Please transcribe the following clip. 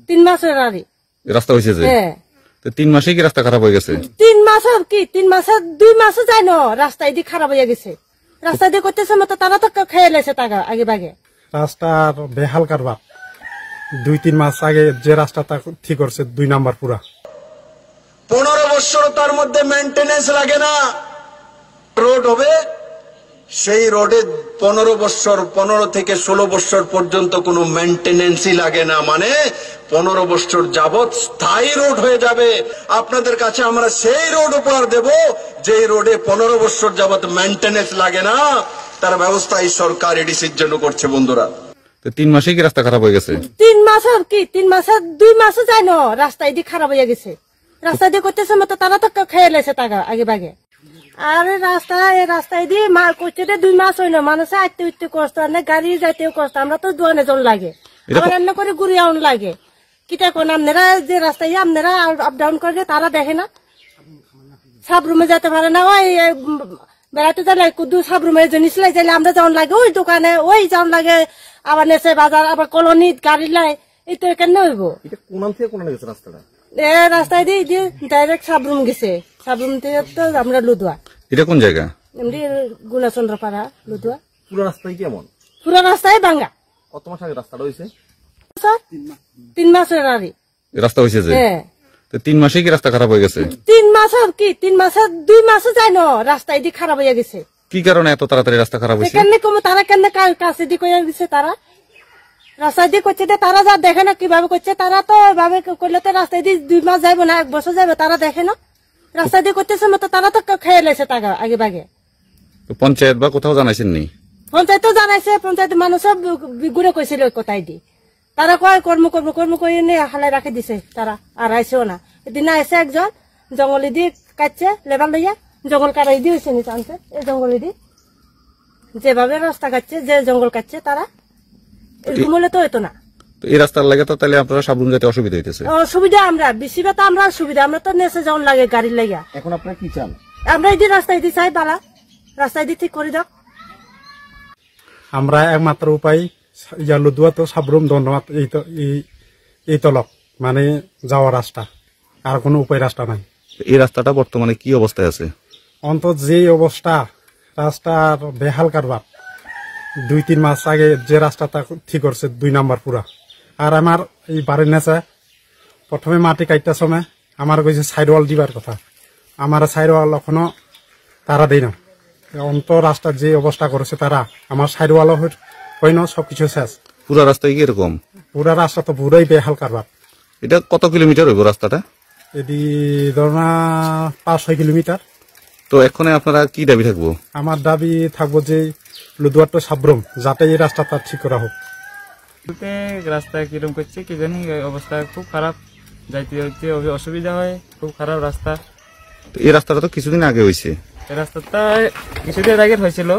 3 মাসের আরে রাস্তা হয়েছে যে 3 মাসে কি রাস্তা খারাপ হয়ে গেছে? 3 মাস আর কি 3 মাসে 2 মাসে যায় না রাস্তা এদিকে খারাপ হয়ে গেছে। রাস্তা দিয়ে করতেছে মতো তারা তো খেয়ে লেছে টাকা আগে বাগে। রাস্তার বেহাল কারবার 2-3 মাস আগে যে রাস্তাটা ঠিক করছে 2 নাম্বার পুরা 15 বছর তার মধ্যে মেইনটেনেন্স লাগে না রোড হবে সেই রোডে 15 থেকে 16 বছর পর্যন্ত কোনো মেইনটেনেন্সই লাগে না মানে 15 বছর যাবত স্থায়ী রোড হয়ে যাবে। আপনাদের কাছে আমরা সেই রোড উপহার দেব যেই রোডে 15 বছর যাবত মেইনটেনেন্স লাগে না তার ব্যবস্থা এই সরকার এডিসির জন্য করছে বন্ধুরা। 3 মাসে কি রাস্তা খারাপ হয়ে গেছে? 3 মাস আর কি 3 মাসে 2 মাসে যায় না রাস্তা এদিকে খারাপ হয়ে গেছে। রাস্তা দিয়ে করতেছে মতো তারা তো খেয়ে লেছে টাকা আগে বাগে। আর রাস্তায় দিয়ে করছে 2 মাস হয় না মানুষে আইতে উঠতে কষ্ট না গাড়ি যাইতেও কষ্ট আমরা তো দোয়ানে জন লাগে আবার রান্না করে ঘুরে আউন লাগে কিটা কোন আপনারা যে রাস্তায় আপনারা আপ ডাউন করে তারা দেখে না সাবরুমে যেতে পারে না ওই বেড়াতে যাই কুদু সাবরুমে জিনিস লাই যাইলে আমরা যাওয়ান লাগে ওই দোকানে ওই যাওয়ান লাগে আবার নেছে বাজার আবার কলোনি গাড়ি লাই এই তো এখানে হইব রাস্তাটা রাস্তায় দিয়ে ডাইরেক্ট সাবরুম গেছে সাবরুম থেকে তো আমরা লুদুয়া। এটা কোন জায়গা? এমনি গুণাচন্দ্রপাড়া লুদুয়া। পুরো রাস্তায় কেমন? পুরো রাস্তায় ভাঙ্গা। কত মাস আগে রাস্তাটা হয়েছে? 3 মাসের আরে রাস্তা হয়েছে যে 3 মাসে কি রাস্তা খারাপ হয়ে গেছে? 3 মাস আর কি 3 মাসে 2 মাসে যায় না রাস্তা এদিকে খারাপ হয়ে গেছে। কি কারণে এত তাড়াতাড়ি রাস্তা খারাপ হয়েছে? কেন কম তারা কেন কাছে দিয়ে কয়ে দিছে তারা রাস্তা দিয়ে করছে তারা যা দেখে না কিভাবে করছে তারা তো ভাবে করলে তো রাস্তায় দিয়ে 2 মাস যাইব না 1 বছর যাবে তারা দেখে না রাস্তা দিয়ে করতেছে মতো তারা তো খেয়ে লেছে টাকা আগে বাগে। পঞ্চায়েত বা কোথাও জানাইছেন নি? পঞ্চায়েত জানাইছে পঞ্চায়েত মানুষ ঘুরে কইছিল কোথায় দি তারা কয় কর্ম করে নিয়ে হালাই রাখে দিছে তারা আর আইসেও না। এদিন আইসে একজন জঙ্গলি দিয়ে কাটছে লেবার লইয়া জঙ্গল কাটাই দিয়েছে নি টানছে এই জঙ্গলি দিয়ে যেভাবে রাস্তা কাটছে যে জঙ্গল কাটছে তারা এরকম হলে তো হইতো না। এই রাস্তার লাগে তো তাহলে আপনারা সাবরুম যেতে অসুবিধা হইতেছে? অসুবিধা আমরা বেশি তো আমরা সুবিধা আমরা তো নেচে যাওয়ান লাগে গাড়ির লাগিয়া। এখন আপনারা কি চান? আমরা এই রাস্তা এদি চাই বালা রাস্তা এদি ঠিক করে দাও। আমরা একমাত্র উপায় লুদুয়া তো সাবরুম ধন্যবাদ এই তলক মানে যাওয়া রাস্তা আর কোনো উপায় রাস্তা নাই। এই রাস্তাটা বর্তমানে কি অবস্থায় আছে? অন্তত যে অবস্থা রাস্তার বেহাল কারবার 2-3 মাস আগে যে রাস্তাটা ঠিক করছে 2 নাম্বার পুরা। আর আমার এই বাড়ির নেচা প্রথমে মাটি কাটতে সময় আমার কইছে সাইডওয়াল দিবার কথা আমার সাইডওয়াল এখনো তারা দেয় না। অন্ত রাস্তার যে অবস্থা করেছে তারা আমার সাইডওয়ালও হয় না সবকিছু শেষ। পুরা রাস্তায় কি এরকম? পুরা রাস্তা তো পুরাই বেহাল কারবার। এটা কত কিলোমিটার হইব রাস্তাটা? এদি ধরনা 5-6 কিলোমিটার। তো এখন আপনারা কি দাবি থাকবো? আমার দাবি থাকবো যে লুদুয়ার তো সাবরুম যাতে এই রাস্তাটা ঠিক করা হোক। রাস্তা কিরকম করছে কি জানি অবস্থা খুব খারাপ যাইতে যাইতে অসুবিধা হয় খুব খারাপ রাস্তা। এই রাস্তাটা তো কিছুদিন আগে হয়েছে। এই রাস্তাটা কিছুদিন আগে হয়েছিল